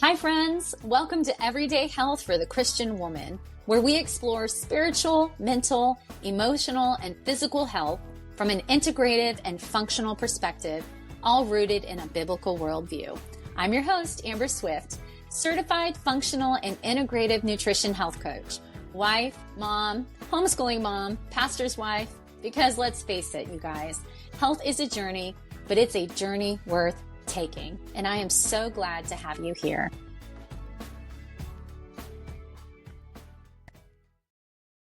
Hi friends, welcome to Everyday Health for the Christian Woman, where we explore spiritual, mental, emotional, and physical health from an integrative and functional perspective, all rooted in a biblical worldview. I'm your host, Amber Swift, certified functional and integrative nutrition health coach, wife, mom, homeschooling mom, pastor's wife, because let's face it, you guys, health is a journey, but it's a journey worth taking, and I am so glad to have you here.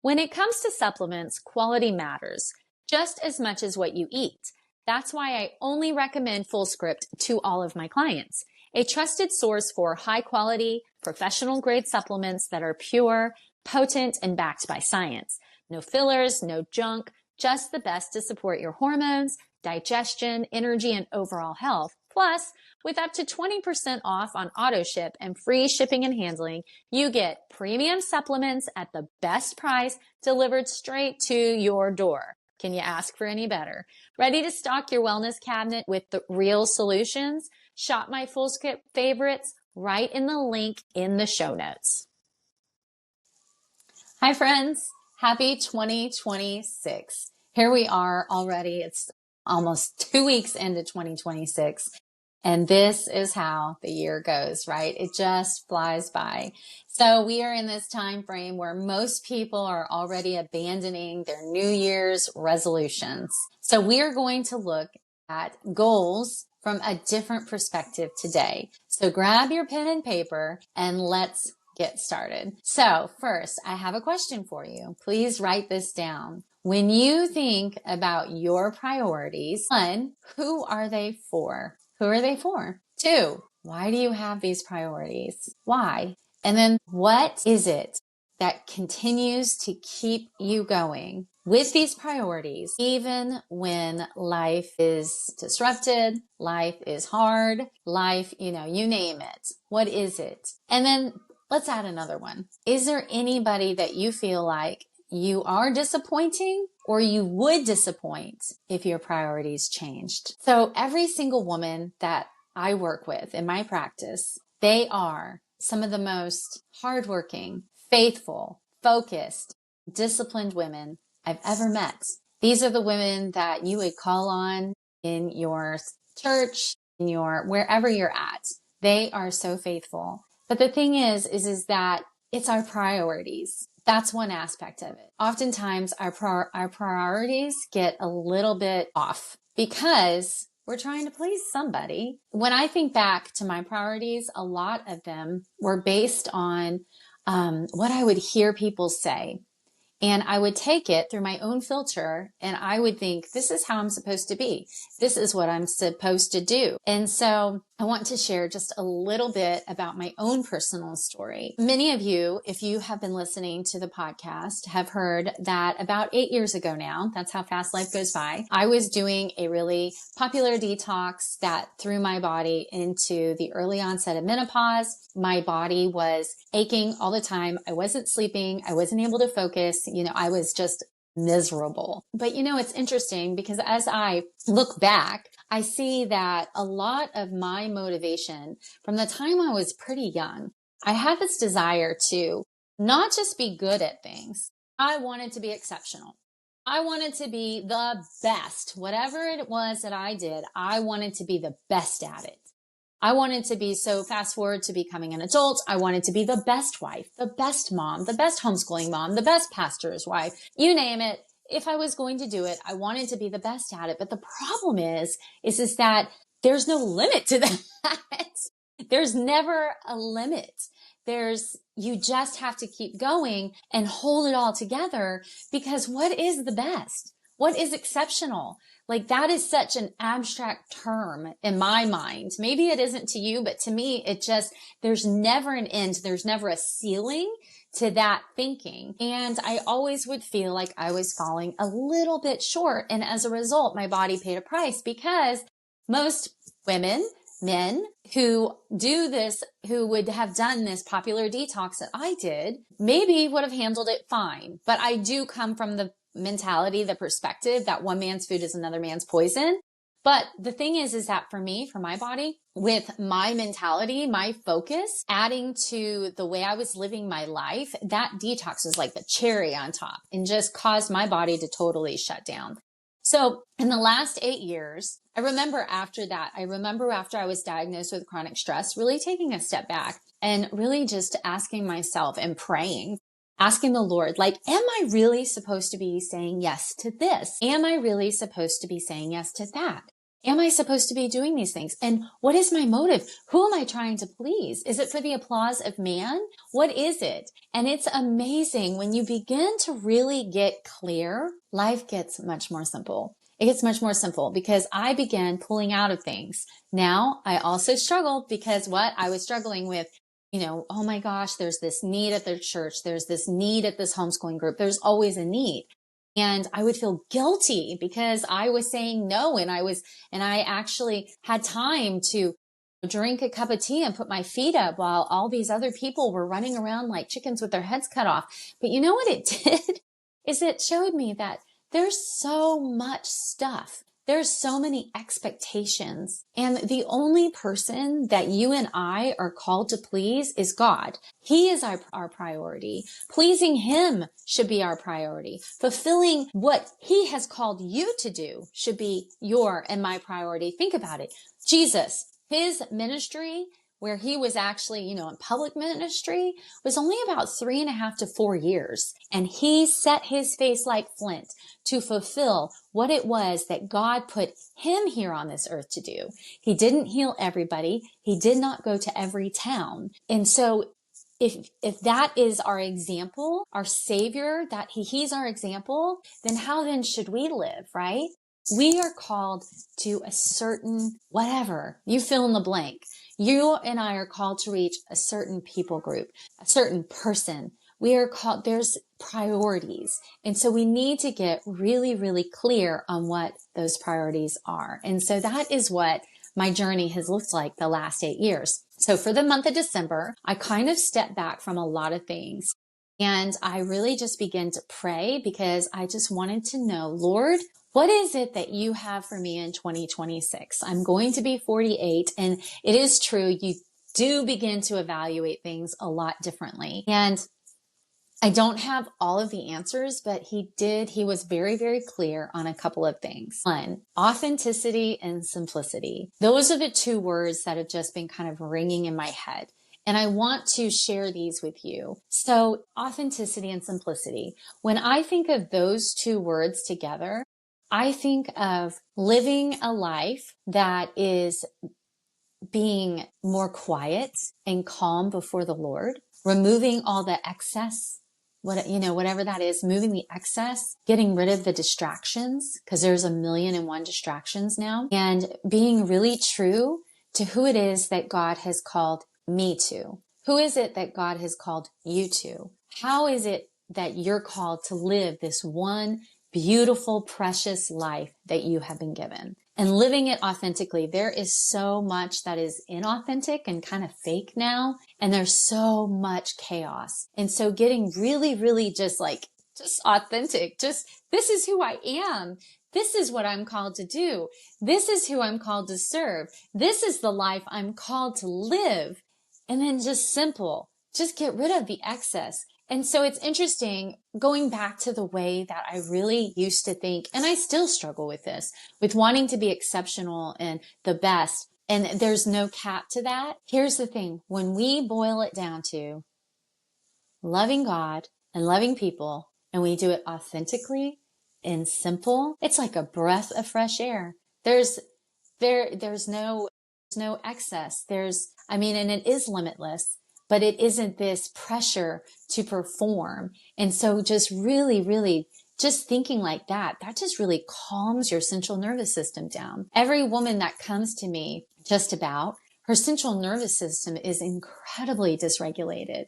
When it comes to supplements, quality matters just as much as what you eat. That's why I only recommend Fullscript to all of my clients, a trusted source for high quality, professional grade supplements that are pure, potent, and backed by science. No fillers, no junk, just the best to support your hormones, digestion, energy, and overall health. Plus, with up to 20% off on auto ship and free shipping and handling, you get premium supplements at the best price delivered straight to your door. Can you ask for any better? Ready to stock your wellness cabinet with the real solutions? Shop my Fullscript favorites right in the link in the show notes. Hi friends, happy 2026. Here we are already. It's almost 2 weeks into 2026. And this is how the year goes, right? It just flies by. So we are in this time frame where most people are already abandoning their New Year's resolutions. So we are going to look at goals from a different perspective today. So grab your pen and paper and let's get started. So first, I have a question for you. Please write this down. When you think about your priorities, one, who are they for? Who are they for? Two, why do you have these priorities? Why? And then what is it that continues to keep you going with these priorities, even when life is disrupted, life is hard, life, you name it. What is it? And then let's add another one. Is there anybody that you feel like you are disappointing or you would disappoint if your priorities changed? So every single woman that I work with in my practice, they are some of the most hardworking, faithful, focused, disciplined women I've ever met. These are the women that you would call on in your church, in your wherever you're at. They are so faithful. But the thing is that it's our priorities. That's one aspect of it. Oftentimes our priorities get a little bit off because we're trying to please somebody. When I think back to my priorities, a lot of them were based on what I would hear people say. And I would take it through my own filter and I would think, this is how I'm supposed to be. This is what I'm supposed to do. And so I want to share just a little bit about my own personal story. Many of you, if you have been listening to the podcast, have heard that about 8 years ago now, that's how fast life goes by, I was doing a really popular detox that threw my body into the early onset of menopause. My body was aching all the time. I wasn't sleeping. I wasn't able to focus. I was just miserable. But it's interesting because as I look back, I see that a lot of my motivation from the time I was pretty young, I had this desire to not just be good at things. I wanted to be exceptional. I wanted to be the best. Whatever it was that I did, I wanted to be the best at it. I wanted to be, so fast forward to becoming an adult, I wanted to be the best wife, the best mom, the best homeschooling mom, the best pastor's wife, you name it. If I was going to do it, I wanted to be the best at it. But the problem is that there's no limit to that. There's never a limit. You just have to keep going and hold it all together because what is the best? What is exceptional? Like that is such an abstract term in my mind. Maybe it isn't to you, but to me, there's never an end. There's never a ceiling to that thinking. And I always would feel like I was falling a little bit short. And as a result, my body paid a price because most women, men who do this, who would have done this popular detox that I did, maybe would have handled it fine. But I do come from the mentality, the perspective that one man's food is another man's poison. But the thing is that for me, for my body, with my mentality, my focus, adding to the way I was living my life, that detox was like the cherry on top and just caused my body to totally shut down. So in the last 8 years, I remember after I was diagnosed with chronic stress, really taking a step back and really just asking myself and praying, asking the Lord, like, am I really supposed to be saying yes to this? Am I really supposed to be saying yes to that? Am I supposed to be doing these things? And what is my motive? Who am I trying to please? Is it for the applause of man? What is it? And it's amazing when you begin to really get clear, life gets much more simple. It gets much more simple because I began pulling out of things. Now, I also struggled because what I was struggling with, oh my gosh, there's this need at the church. There's this need at this homeschooling group. There's always a need. And I would feel guilty because I was saying no. And I actually had time to drink a cup of tea and put my feet up while all these other people were running around like chickens with their heads cut off. But you know what it did is it showed me that there's so much stuff. There's so many expectations. And the only person that you and I are called to please is God. He is our priority. Pleasing him should be our priority. Fulfilling what he has called you to do should be your and my priority. Think about it. Jesus, his ministry, where he was actually, in public ministry, was only about 3.5 to 4 years. And he set his face like flint to fulfill what it was that God put him here on this earth to do. He didn't heal everybody. He did not go to every town. And so if that is our example, our Savior, that he's our example, then how then should we live, right? We are called to a certain whatever, you fill in the blank. You and I are called to reach a certain people group, a certain person. We are called, there's priorities. And so we need to get really, really clear on what those priorities are. And so that is what my journey has looked like the last 8 years. So for the month of December, I kind of stepped back from a lot of things. And I really just began to pray because I just wanted to know, Lord, what is it that you have for me in 2026? I'm going to be 48, and it is true. You do begin to evaluate things a lot differently. And I don't have all of the answers, but he was very, very clear on a couple of things. One, authenticity and simplicity. Those are the 2 words that have just been kind of ringing in my head. And I want to share these with you. So authenticity and simplicity. When I think of those 2 words together, I think of living a life that is being more quiet and calm before the Lord, removing all the excess, whatever that is, moving the excess, getting rid of the distractions, because there's 1,000,001 distractions now, and being really true to who it is that God has called me to. Who is it that God has called you to? How is it that you're called to live this one beautiful, precious life that you have been given? And living it authentically. There is so much that is inauthentic and kind of fake now. And there's so much chaos. And so getting really, really just authentic, this is who I am. This is what I'm called to do. This is who I'm called to serve. This is the life I'm called to live. And then just simple, just get rid of the excess. And so it's interesting going back to the way that I really used to think, and I still struggle with this, with wanting to be exceptional and the best. And there's no cap to that. Here's the thing. When we boil it down to loving God and loving people, and we do it authentically and simple, it's like a breath of fresh air. There's no excess. And it is limitless. But it isn't this pressure to perform. And so just really, really just thinking like that just really calms your central nervous system down. Every woman that comes to me, just about, her central nervous system is incredibly dysregulated.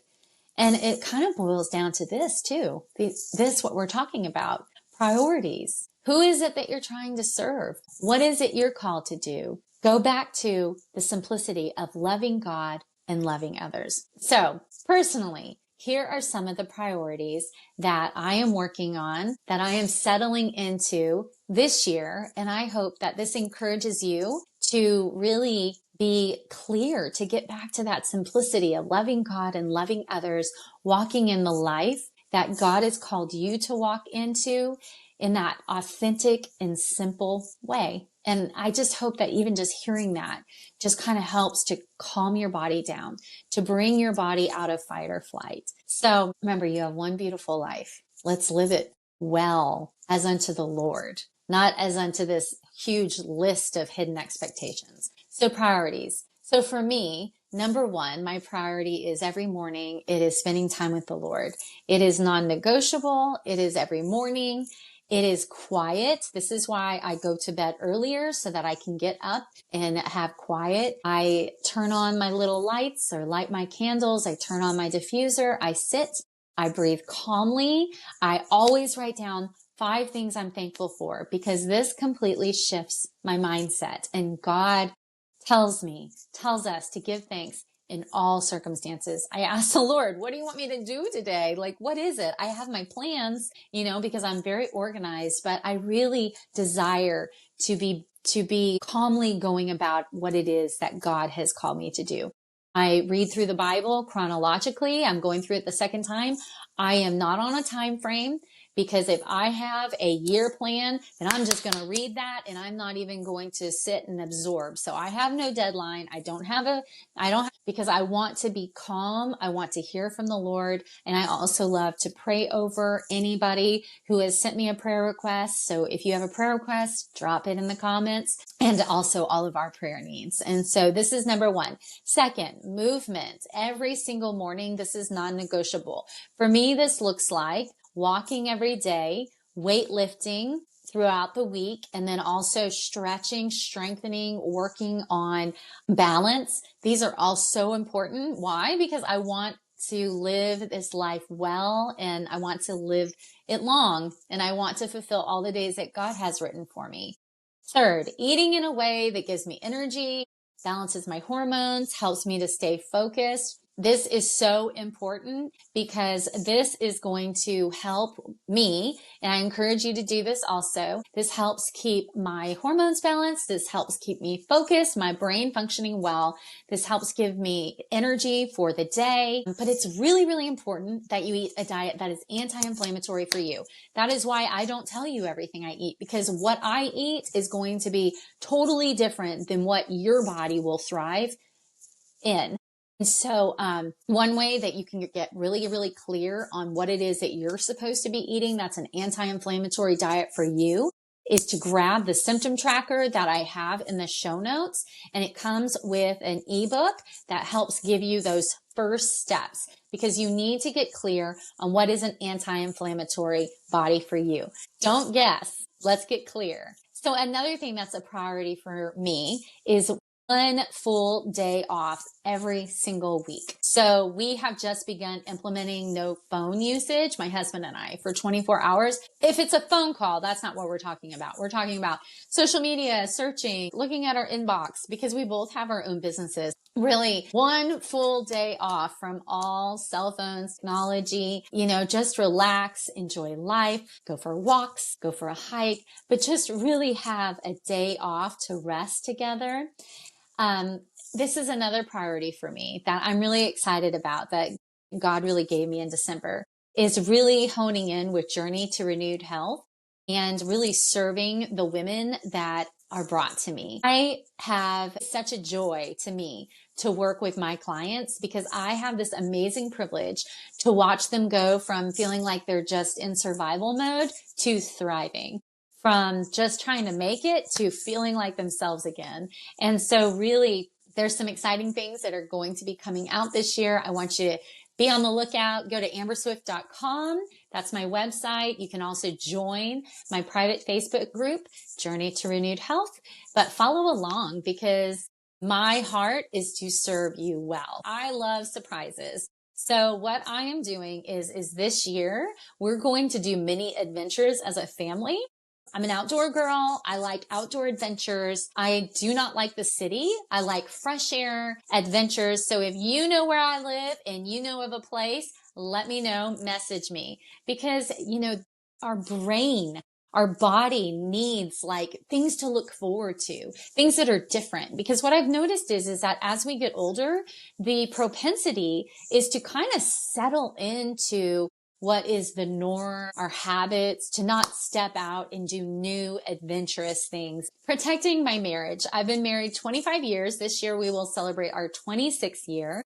And it kind of boils down to this too. This, what we're talking about, priorities. Who is it that you're trying to serve? What is it you're called to do? Go back to the simplicity of loving God and loving others. So personally, here are some of the priorities that I am working on, that I am settling into this year. And I hope that this encourages you to really be clear, to get back to that simplicity of loving God and loving others, walking in the life that God has called you to walk into in that authentic and simple way. And I just hope that even just hearing that just kind of helps to calm your body down, to bring your body out of fight or flight. So remember, you have one beautiful life. Let's live it well as unto the Lord, not as unto this huge list of hidden expectations. So priorities. So for me, number one, my priority is every morning, it is spending time with the Lord. It is non-negotiable. It is every morning. It is quiet. This is why I go to bed earlier so that I can get up and have quiet. I turn on my little lights or light my candles. I turn on my diffuser. I sit. I breathe calmly. I always write down 5 things I'm thankful for, because this completely shifts my mindset. And God tells us to give thanks in all circumstances. I ask the Lord, what do you want me to do today? Like, what is it? I have my plans, because I'm very organized, but I really desire to be calmly going about what it is that God has called me to do. I read through the Bible chronologically. I'm going through it the second time. I am not on a time frame, because if I have a year plan, then I'm just going to read that and I'm not even going to sit and absorb. So I have no deadline. Because I want to be calm. I want to hear from the Lord. And I also love to pray over anybody who has sent me a prayer request. So if you have a prayer request, drop it in the comments, and also all of our prayer needs. And so this is number one. Second, movement. Every single morning, this is non-negotiable. For me, this looks like walking every day, weightlifting throughout the week, and then also stretching, strengthening, working on balance. These are all so important. Why? Because I want to live this life well, and I want to live it long, and I want to fulfill all the days that God has written for me. Third, eating in a way that gives me energy, balances my hormones, helps me to stay focused. This is so important, because this is going to help me, and I encourage you to do this also. This helps keep my hormones balanced. This helps keep me focused, my brain functioning well. This helps give me energy for the day. But it's really, really important that you eat a diet that is anti-inflammatory for you. That is why I don't tell you everything I eat, because what I eat is going to be totally different than what your body will thrive in. So, one way that you can get really, really clear on what it is that you're supposed to be eating, that's an anti-inflammatory diet for you, is to grab the symptom tracker that I have in the show notes. And it comes with an ebook that helps give you those first steps, because you need to get clear on what is an anti-inflammatory body for you. Don't guess. Let's get clear. So another thing that's a priority for me is one full day off every single week. So we have just begun implementing no phone usage, my husband and I, for 24 hours. If it's a phone call, that's not what we're talking about. We're talking about social media, searching, looking at our inbox, because we both have our own businesses. Really, one full day off from all cell phones, technology, just relax, enjoy life, go for walks, go for a hike, but just really have a day off to rest together. This is another priority for me that I'm really excited about, that God really gave me in December, is really honing in with Journey to Renewed Health and really serving the women that are brought to me. I have such a joy to me to work with my clients, because I have this amazing privilege to watch them go from feeling like they're just in survival mode to thriving, from just trying to make it to feeling like themselves again. And so really, there's some exciting things that are going to be coming out this year. I want you to be on the lookout. Go to amberswift.com. That's my website. You can also join my private Facebook group, Journey to Renewed Health. But follow along, because my heart is to serve you well. I love surprises. So what I am doing is this year, we're going to do mini adventures as a family. I'm an outdoor girl. I like outdoor adventures. I do not like the city. I like fresh air adventures. So if you know where I live and you know of a place, let me know, message me, because, our brain, our body needs like things to look forward to, things that are different. Because what I've noticed is that as we get older, the propensity is to kind of settle into what is the norm, our habits, to not step out and do new adventurous things. Protecting my marriage. I've been married 25 years. This year we will celebrate our 26th year.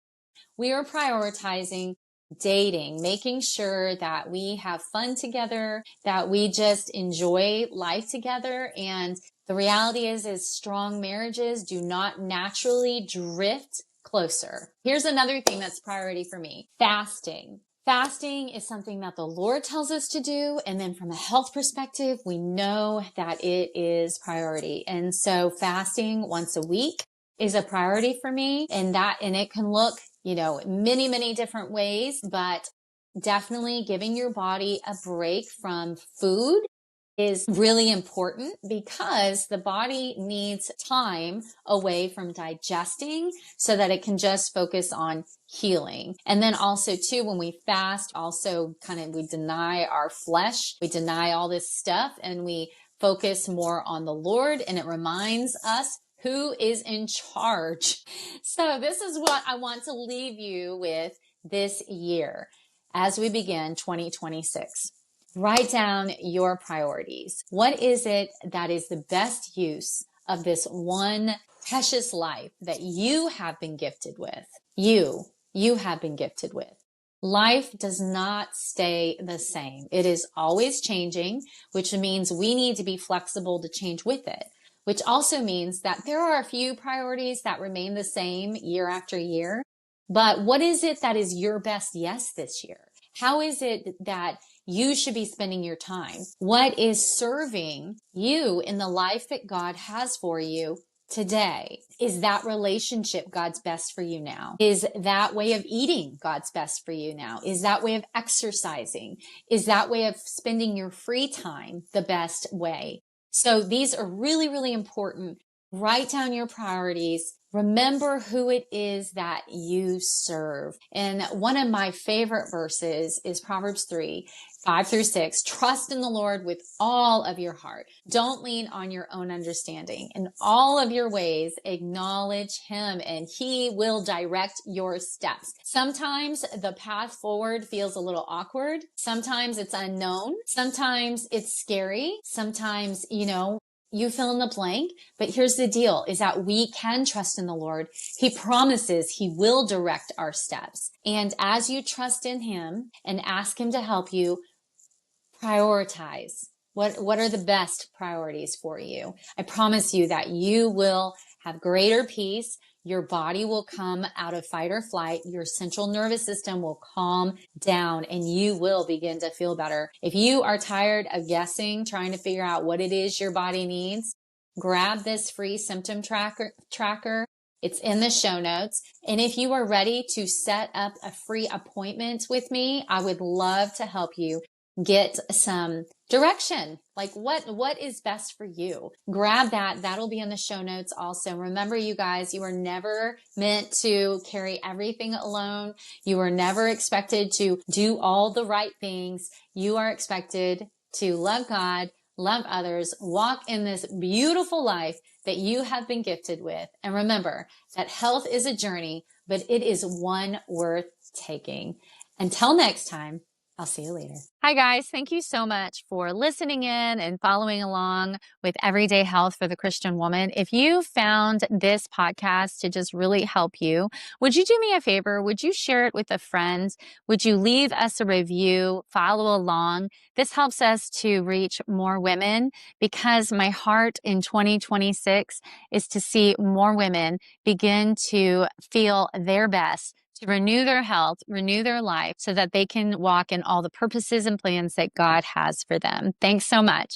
We are prioritizing dating, making sure that we have fun together, that we just enjoy life together. And the reality is strong marriages do not naturally drift closer. Here's another thing that's priority for me: fasting. Fasting is something that the Lord tells us to do. And then from a health perspective, we know that it is priority. And so fasting once a week is a priority for me. And it can look, many, many different ways, but definitely giving your body a break from food is really important, because the body needs time away from digesting so that it can just focus on healing. And then also too, when we fast, also we deny our flesh, we deny all this stuff, and we focus more on the Lord, and it reminds us who is in charge. So this is what I want to leave you with this year as we begin 2026. Write down your priorities. What is it that is the best use of this one precious life that you have been gifted with? You have been gifted with. Life does not stay the same. It is always changing, which means we need to be flexible to change with it, which also means that there are a few priorities that remain the same year after year. But what is it that is your best yes this year? How is it that you should be spending your time? What is serving you in the life that God has for you today? Is that relationship God's best for you now? Is that way of eating God's best for you now? Is that way of exercising? Is that way of spending your free time the best way? So these are really, really important. Write down your priorities. Remember who it is that you serve. And one of my favorite verses is Proverbs 3:5-6. Trust in the Lord with all of your heart. Don't lean on your own understanding. In all of your ways, acknowledge him, and he will direct your steps. Sometimes the path forward feels a little awkward. Sometimes it's unknown. Sometimes it's scary. Sometimes, you fill in the blank, but here's the deal, is that we can trust in the Lord. He promises he will direct our steps. And as you trust in him and ask him to help you, prioritize. What are the best priorities for you? I promise you that you will have greater peace. Your body will come out of fight or flight. Your central nervous system will calm down, and you will begin to feel better. If you are tired of guessing, trying to figure out what it is your body needs, grab this free symptom tracker. It's in the show notes. And if you are ready to set up a free appointment with me, I would love to help you get some direction. Like what is best for you? Grab that. That'll be in the show notes also. Remember, you guys, you are never meant to carry everything alone. You are never expected to do all the right things. You are expected to love God, love others, walk in this beautiful life that you have been gifted with. And remember that health is a journey, but it is one worth taking. Until next time, I'll see you later. Hi, guys. Thank you so much for listening in and following along with Everyday Health for the Christian Woman. If you found this podcast to just really help you, would you do me a favor? Would you share it with a friend? Would you leave us a review, follow along? This helps us to reach more women, because my heart in 2026 is to see more women begin to feel their best, to renew their health, renew their life, so that they can walk in all the purposes and plans that God has for them. Thanks so much.